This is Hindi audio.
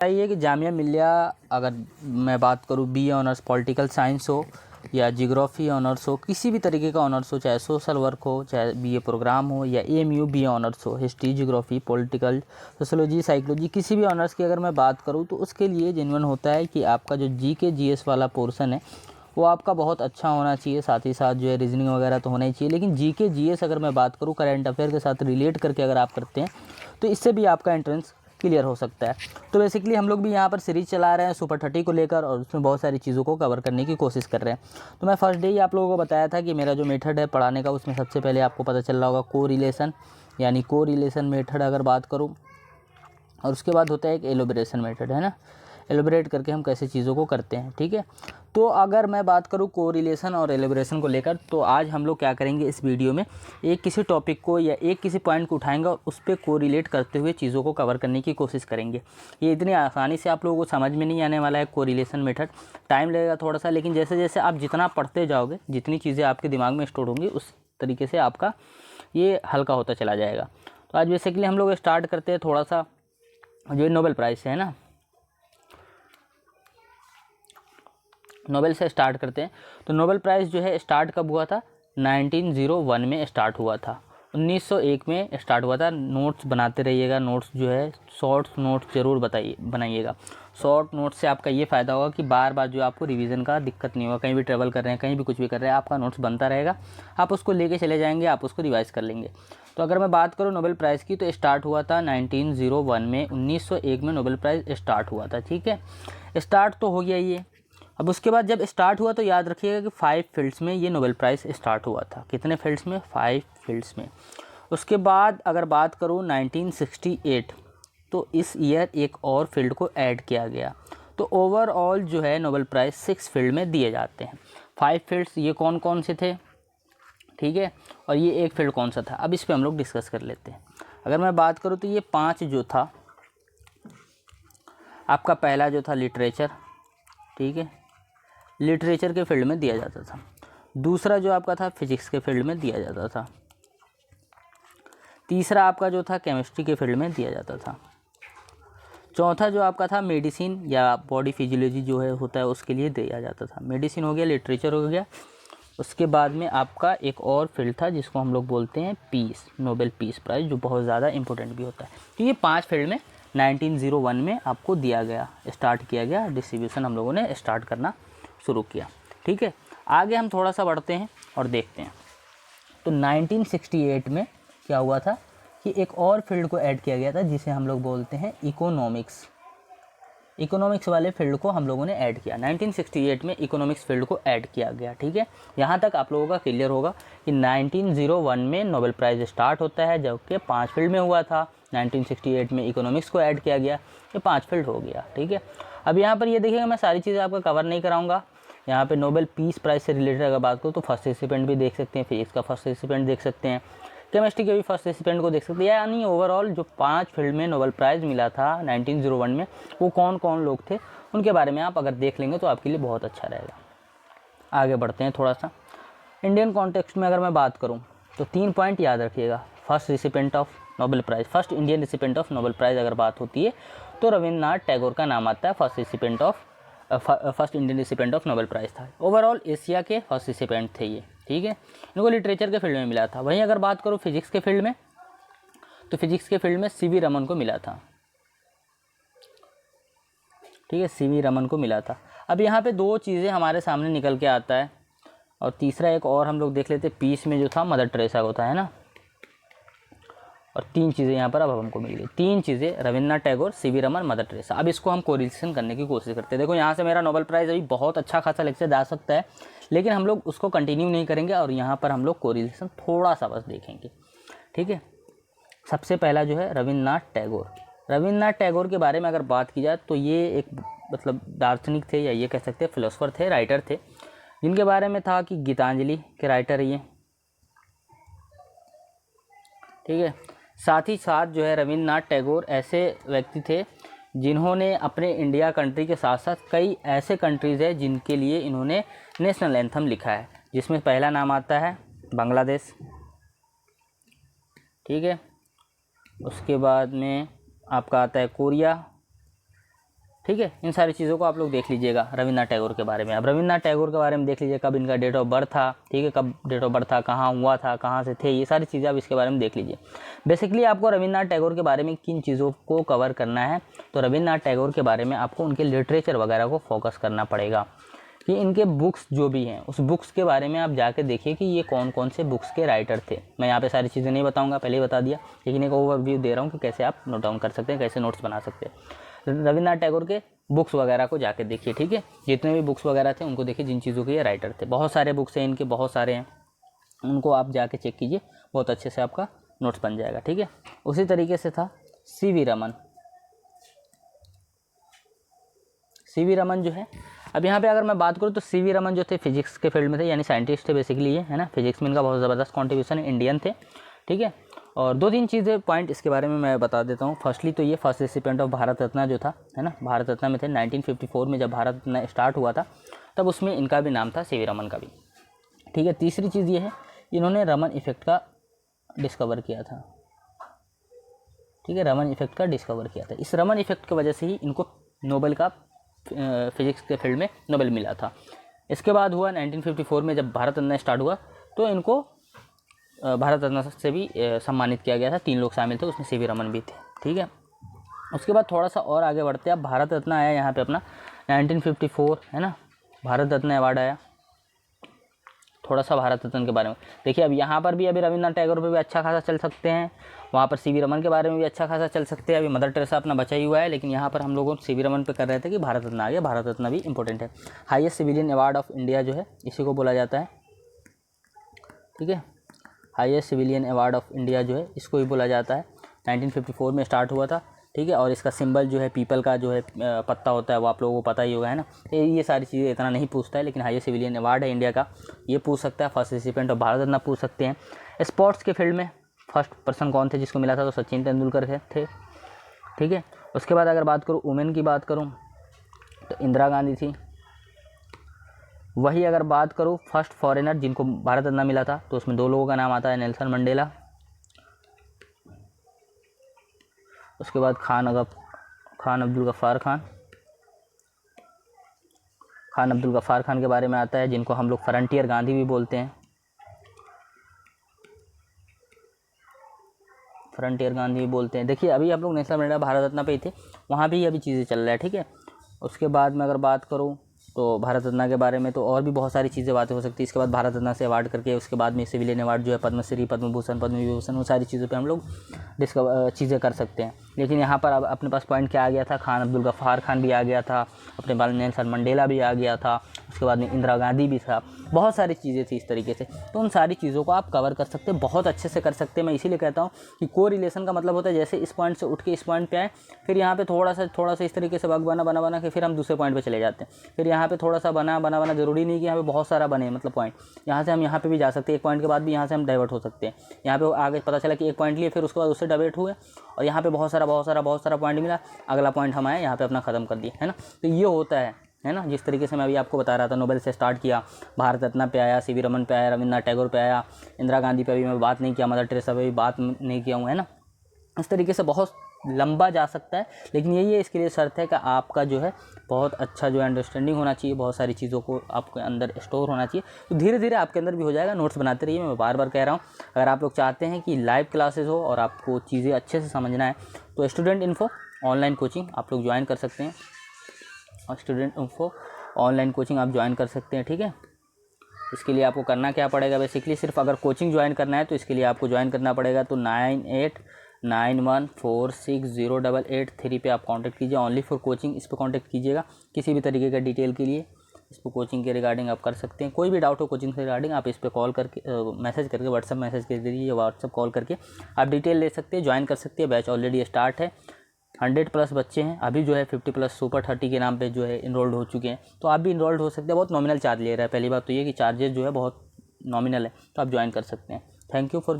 चाहिए कि जामिया मिल्लिया, अगर मैं बात करूँ बीए ऑनर्स पॉलिटिकल साइंस हो या जियोग्राफी ऑनर्स हो, किसी भी तरीके का ऑनर्स हो, चाहे सोशल वर्क हो, चाहे बीए प्रोग्राम हो या एएमयू बीए ऑनर्स हो, history geography political sociology psychology, किसी भी ऑनर्स की अगर मैं बात करूँ तो उसके लिए जेन्युइन होता है कि आपका जो जीके जीएस वाला पोर्शन है वो आपका बहुत अच्छा होना चाहिए। साथ ही साथ जो है रीजनिंग वगैरह तो होना ही चाहिए, लेकिन जीके जीएस अगर मैं बात करूँ करंट अफेयर के साथ रिलेट करके अगर आप करते हैं तो इससे भी आपका एंट्रेंस क्लियर हो सकता है। तो बेसिकली हम लोग भी यहाँ पर सीरीज चला रहे हैं सुपर 30 को लेकर और उसमें बहुत सारी चीज़ों को कवर करने की कोशिश कर रहे हैं। तो मैं फर्स्ट डे ही आप लोगों को बताया था कि मेरा जो मेथड है पढ़ाने का, उसमें सबसे पहले आपको पता चल रहा होगा को रिलेशन, यानी को रिलेशन मेथड अगर बात करूँ, और उसके बाद होता है एक एलोबरेशन मेथड, है ना, एलोबरेट करके हम कैसे चीज़ों को करते हैं। ठीक है, तो अगर मैं बात करूँ कोरिलेशन और एलोबरेशन को लेकर, तो आज हम लोग क्या करेंगे इस वीडियो में, एक किसी टॉपिक को या एक किसी पॉइंट को उठाएंगे और उस पर कोरिलेट करते हुए चीज़ों को कवर करने की कोशिश करेंगे। ये इतनी आसानी से आप लोगों को समझ में नहीं आने वाला है कोरिलेशन मेथड, टाइम लगेगा थोड़ा सा, लेकिन जैसे जैसे आप जितना पढ़ते जाओगे, जितनी चीज़ें आपके दिमाग में स्टोर होंगी, उस तरीके से आपका ये हल्का होता चला जाएगा। तो आज बेसिकली हम लोग स्टार्ट करते हैं थोड़ा सा जो नोबेल प्राइज़ है ना, नोबेल से स्टार्ट करते हैं। तो नोबेल प्राइज़ जो है स्टार्ट कब हुआ था, 1901 में स्टार्ट हुआ था, 1901 में स्टार्ट हुआ था। नोट्स बनाते रहिएगा, नोट्स जो है शॉर्ट्स नोट्स ज़रूर बनाइएगा। शॉर्ट नोट्स से आपका ये फ़ायदा होगा कि बार बार जो आपको रिवीजन का दिक्कत नहीं होगा, कहीं भी ट्रैवल कर रहे हैं, कहीं भी कुछ भी कर रहे हैं, आपका नोट्स बनता रहेगा, आप उसको लेके चले जाएंगे, आप उसको रिवाइज़ कर लेंगे। तो अगर मैं बात करूँ नोबेल प्राइज़ की, तो स्टार्ट हुआ था 1901 में, 1901 में नोबेल प्राइज़ स्टार्ट हुआ था। ठीक है, स्टार्ट तो हो गया ये। अब उसके बाद जब स्टार्ट हुआ तो याद रखिएगा कि 5 फील्ड्स में ये नोबेल प्राइज़ स्टार्ट हुआ था। कितने फील्ड्स में, 5 फील्ड्स में। उसके बाद अगर बात करूँ 1968, तो इस ईयर एक और फील्ड को ऐड किया गया। तो ओवरऑल जो है नोबेल प्राइज़ 6 फील्ड में दिए जाते हैं। 5 फील्ड्स ये कौन कौन से थे, ठीक है, और ये एक फील्ड कौन सा था, अब इस पर हम लोग डिस्कस कर लेते हैं। अगर मैं बात करूँ तो ये 5 जो था आपका, पहला जो था लिटरेचर, ठीक है, लिटरेचर के फील्ड में दिया जाता था। दूसरा जो आपका था फिजिक्स के फील्ड में दिया जाता था। तीसरा आपका जो था केमिस्ट्री के फील्ड में दिया जाता था। चौथा जो आपका था मेडिसिन या बॉडी फिजियोलॉजी जो है होता है उसके लिए दिया जाता था। मेडिसिन हो गया, लिटरेचर हो गया। उसके बाद में आपका एक और फील्ड था जिसको हम लोग बोलते हैं पीस, नोबेल पीस प्राइज़, जो बहुत ज़्यादा इंपॉर्टेंट भी होता है। तो ये 5 फील्ड में 1901 में आपको दिया गया, स्टार्ट किया गया, डिस्ट्रीब्यूशन हम लोगों ने स्टार्ट करना शुरू किया। ठीक है, आगे हम थोड़ा सा बढ़ते हैं और देखते हैं। तो 1968 में क्या हुआ था कि एक और फील्ड को ऐड किया गया था जिसे हम लोग बोलते हैं इकोनॉमिक्स। इकोनॉमिक्स वाले फील्ड को हम लोगों ने ऐड किया, 1968 में इकोनॉमिक्स फील्ड को ऐड किया गया। ठीक है, यहाँ तक आप लोगों का क्लियर होगा कि 1901 में नोबेल प्राइज़ स्टार्ट होता है, जबकि 5 फील्ड में हुआ था। 1968 में इकोनॉमिक्स को ऐड किया गया, ये 5 फील्ड हो गया। ठीक है, अब यहाँ पर ये देखिएगा, मैं सारी चीज़ें आपका कवर नहीं कराऊंगा। यहाँ पे नोबेल पीस प्राइज़ से रिलेटेड अगर बात करूँ तो फर्स्ट रेसिपिएंट भी देख सकते हैं, फिजिक्स का फर्स्ट रेसिपिएंट देख सकते हैं, केमिस्ट्री के भी फर्स्ट रेसिपिएंट को देख सकते हैं। यानी ओवरऑल जो 5 फील्ड में नोबेल प्राइज़ मिला था 1901 में, वो कौन कौन लोग थे उनके बारे में आप अगर देख लेंगे तो आपके लिए बहुत अच्छा रहेगा। आगे बढ़ते हैं थोड़ा सा। इंडियन कॉन्टेक्स्ट में अगर मैं बात करूँ तो 3 पॉइंट याद रखिएगा। First recipient of Nobel prize, first Indian recipient of Nobel prize अगर बात होती है तो रविन्द्रनाथ टैगोर का नाम आता है। First Indian recipient of Nobel prize था। ओवरऑल एशिया के फर्स्ट रेसिपिएंट थे ये। ठीक है, इनको लिटरेचर के फील्ड में मिला था। वहीं अगर बात करूँ फिजिक्स के फील्ड में, तो फिजिक्स के फील्ड में सीवी रमन को मिला था। ठीक है, सीवी रमन को मिला था। अब यहाँ पे 2 चीज़ें हमारे सामने निकल के आता है, और तीसरा एक और हम लोग देख लेते हैं। पीस में जो था मदर टेरेसा होता है ना, और 3 चीज़ें यहाँ पर अब हमको मिल गई। 3 चीज़ें, Rabindranath Tagore, CV Raman, mother Teresa. अब इसको हम कोरिलेशन करने की कोशिश करते हैं। देखो यहाँ से मेरा नोबेल प्राइज़ अभी बहुत अच्छा खासा लेक्चर जा सकता है, लेकिन हम लोग उसको कंटिन्यू नहीं करेंगे और यहाँ पर हम लोग कोरिलेशन थोड़ा सा बस देखेंगे। ठीक है, सबसे पहला जो है रविन्द्रनाथ टैगोर। रविन्द्रनाथ टैगोर के बारे में अगर बात की जाए तो ये एक मतलब दार्शनिक थे, या ये कह सकते हैं फिलोसोफर थे, राइटर थे, जिनके बारे में था कि गीतांजलि के राइटर ये। ठीक है, साथ ही साथ जो है रविन्द्रनाथ टैगोर ऐसे व्यक्ति थे जिन्होंने अपने इंडिया कंट्री के साथ साथ कई ऐसे कंट्रीज़ है जिनके लिए इन्होंने नेशनल एंथम लिखा है, जिसमें पहला नाम आता है बांग्लादेश। ठीक है, उसके बाद में आपका आता है कोरिया, ठीक है। इन सारी चीज़ों को आप लोग देख लीजिएगा रविन्द्रनाथ टैगोर के बारे में। अब रविन्द्रनाथ टैगोर के बारे में देख लीजिए, कब इनका डेट ऑफ बर्थ था, ठीक है, कब डेट ऑफ बर्थ था, कहाँ हुआ था, कहाँ से थे, ये सारी चीज़ें आप इसके बारे में देख लीजिए। बेसिकली आपको रविन्द्रनाथ टैगोर के बारे में किन चीज़ों को कवर करना है, तो रविन्द्रनाथ टैगोर के बारे में आपको उनके लिटरेचर वगैरह को फोकस करना पड़ेगा कि इनके बुक्स जो भी हैं उस बुक्स के बारे में आप जाके देखिए कि ये कौन कौन से बुक्स के राइटर थे। मैं यहाँ पे सारी चीज़ें नहीं बताऊँगा, पहले ही बता दिया, लेकिन एक ओवरव्यू दे रहा हूँ कि कैसे आप नोट डाउन कर सकते हैं, कैसे नोट्स बना सकते हैं। रविन्द्रनाथ टैगोर के बुक्स वगैरह को जाके देखिए, ठीक है, जितने भी बुक्स वगैरह थे उनको देखिए जिन चीज़ों के ये राइटर थे। बहुत सारे बुक्स हैं इनके, बहुत सारे हैं, उनको आप जाके चेक कीजिए, बहुत अच्छे से आपका नोट्स बन जाएगा, ठीक है। उसी तरीके से था सी.वी. रमन। सी.वी. रमन जो है, अब यहाँ पे अगर मैं बात करूँ तो सी.वी. रमन जो थे फिजिक्स के फील्ड में थे, यानी साइंटिस्ट थे बेसिकली ये, है ना। फिजिक्स में इनका बहुत ज़बरदस्त कॉन्ट्रीब्यूशन है, इंडियन थे, ठीक है। और 2-3 चीज़ें पॉइंट इसके बारे में मैं बता देता हूँ। फर्स्टली तो ये first recipient of Bharat Ratna जो था, है ना, भारत रत्न में थे 1954 में जब भारत रत्न स्टार्ट हुआ था, तब उसमें इनका भी नाम था, सी.वी. रमन का भी, ठीक है। तीसरी चीज़ ये है, इन्होंने रमन इफेक्ट का डिस्कवर किया था, ठीक है, रमन इफेक्ट का डिस्कवर किया था। इस रमन इफेक्ट की वजह से ही इनको नोबेल का फिजिक्स के फील्ड में नोबेल मिला था। इसके बाद हुआ 1954 में जब भारत रत्न स्टार्ट हुआ तो इनको भारत रत्न से भी सम्मानित किया गया था। 3 लोग शामिल थे, उसमें सी.वी. रमन भी थे, ठीक है। उसके बाद थोड़ा सा और आगे बढ़ते हैं। अब भारत रत्न आया यहाँ पे अपना 1954, है ना, भारत रत्न अवार्ड आया। थोड़ा सा भारत रत्न के बारे में देखिए। अब यहाँ पर भी अभी रविन्द्रनाथ टैगोर पे भी अच्छा खासा चल सकते हैं, वहाँ पर सी.वी. रमन के बारे में भी अच्छा खासा चल सकते हैं। अभी मदर टेरेसा अपना बचा ही हुआ है, लेकिन यहाँ पर हम लोगों सी.वी. रमन पे कर रहे थे कि भारत रत्न आ गया। भारत रत्न भी इंपॉर्टेंट है। Highest civilian award of India जो है इसी को बोला जाता है, ठीक है। Highest civilian award of India जो है इसको ही बोला जाता है। 1954 में स्टार्ट हुआ था, ठीक है। और इसका सिंबल जो है पीपल का जो है पत्ता होता है, वो आप लोगों को पता ही होगा, है ना। ये सारी चीज़ें इतना नहीं पूछता है, लेकिन हाईएस्ट सिविलियन अवार्ड है इंडिया का, ये पूछ सकता है। First recipient of Bharat Ratna पूछ सकते हैं। स्पोर्ट्स के फील्ड में फर्स्ट पर्सन कौन थे जिसको मिला था, तो सचिन तेंदुलकर थे, ठीक है। उसके बाद अगर बात करूँ वुमेन की बात करूँ तो इंदिरा गांधी थी। वही अगर बात करूँ फर्स्ट फॉरेनर जिनको भारत रत्न मिला था, तो उसमें 2 लोगों का नाम आता है, नेल्सन मंडेला, उसके बाद खान अब्दुल गफ्फार खान के बारे में आता है, जिनको हम लोग फ्रंटियर गांधी भी बोलते हैं, देखिए अभी आप लोग नेल्सन मंडेला भारत रत्न पे ही थे, वहाँ भी अभी चीज़ें चल रहा है, ठीक है। उसके बाद में अगर बात करूँ तो भारत रत्न के बारे में तो और भी बहुत सारी चीज़ें बातें हो सकती है। इसके बाद भारत रत्न से अवार्ड करके उसके बाद में सिविलियन अवार्ड जो है पद्मश्री, पद्म भूषण, पद्म विभूषण, वो सारी चीज़ों पे हम लोग चीज़ें कर सकते हैं। लेकिन यहाँ पर अब अपने पास पॉइंट क्या आ गया था, खान अब्दुल गफ्फार खान भी आ गया था, अपने पास नेल्सन मंडेला भी आ गया था, उसके बाद में इंदिरा गांधी भी था, बहुत सारी चीज़ें थी इस तरीके से। तो उन सारी चीज़ों को आप कवर कर सकते हैं, बहुत अच्छे से कर सकते हैं। मैं इसीलिए कहता हूँ कि कोरिलेशन का मतलब होता है जैसे इस पॉइंट से उठ के इस पॉइंट पे आए, फिर यहाँ पे थोड़ा सा इस तरीके से वक्त बना के फिर हम दूसरे पॉइंट पे चले जाते हैं। फिर यहाँ पे थोड़ा सा बना ज़रूरी नहीं कि यहाँ पे बहुत सारा बने, मतलब पॉइंट यहाँ से हम यहाँ पे भी जा सकते हैं, एक पॉइंट के बाद भी यहाँ से हम डाइवर्ट हो सकते हैं। यहाँ पे आगे पता चला कि एक पॉइंट लिए, फिर उसके बाद उससे डाइवर्ट हुए और यहाँ पे बहुत सारा पॉइंट मिला, अगला पॉइंट हम आए यहाँ पे अपना ख़त्म कर दिया, है ना। तो ये होता है ना। जिस तरीके से मैं अभी आपको बता रहा था, नोबेल से स्टार्ट किया, भारत रत्न पे आया, सी.वी. रमन पे आया, रविन्द्रनाथ टैगोर पे आया, इंदिरा गांधी पे अभी मैं बात नहीं किया, मदर टेरेसा पे भी बात नहीं किया हूँ, है ना। इस तरीके से बहुत लंबा जा सकता है, लेकिन यही है, इसके लिए शर्त है कि आपका जो है बहुत अच्छा जो है अंडरस्टैंडिंग होना चाहिए, बहुत सारी चीज़ों को आपके अंदर स्टोर होना चाहिए। तो धीरे धीरे आपके अंदर भी हो जाएगा। नोट्स बनाते रहिए, मैं बार बार कह रहा हूँ। अगर आप लोग चाहते हैं कि लाइव क्लासेस हो और आपको चीज़ें अच्छे से समझना है, तो स्टूडेंट इन्फो ऑनलाइन कोचिंग आप लोग ज्वाइन कर सकते हैं, और स्टूडेंट इन्फो ऑनलाइन कोचिंग आप ज्वाइन कर सकते हैं, ठीक है। इसके लिए आपको करना क्या पड़ेगा, बेसिकली सिर्फ अगर कोचिंग ज्वाइन करना है तो इसके लिए आपको ज्वाइन करना पड़ेगा, तो 9891460883 पे आप कांटेक्ट कीजिए, ओनली फॉर कोचिंग। इस पर कांटेक्ट कीजिएगा किसी भी तरीके का डिटेल के लिए, इस पर कोचिंग के रिगार्डिंग आप कर सकते हैं। कोई भी डाउट हो कोचिंग से रिगार्डिंग, आप इस पर कॉल करके मैसेज करके, व्हाट्सअप मैसेज के जरिए या व्हाट्सअप कॉल करके आप डिटेल ले सकते हैं, ज्वाइन कर सकते हैं। बैच ऑलरेडी स्टार्ट है, 100+ बच्चे हैं अभी जो है, 50+ सुपर 30 के नाम पे जो है इनरोल्ड हो चुके हैं, तो आप भी इनरोल्ड हो सकते हैं। बहुत नॉमिनल चार्ज ले रहा है, पहली बात तो ये कि चार्जेस जो है बहुत नॉमिनल है, तो आप ज्वाइन कर सकते हैं। Thank you for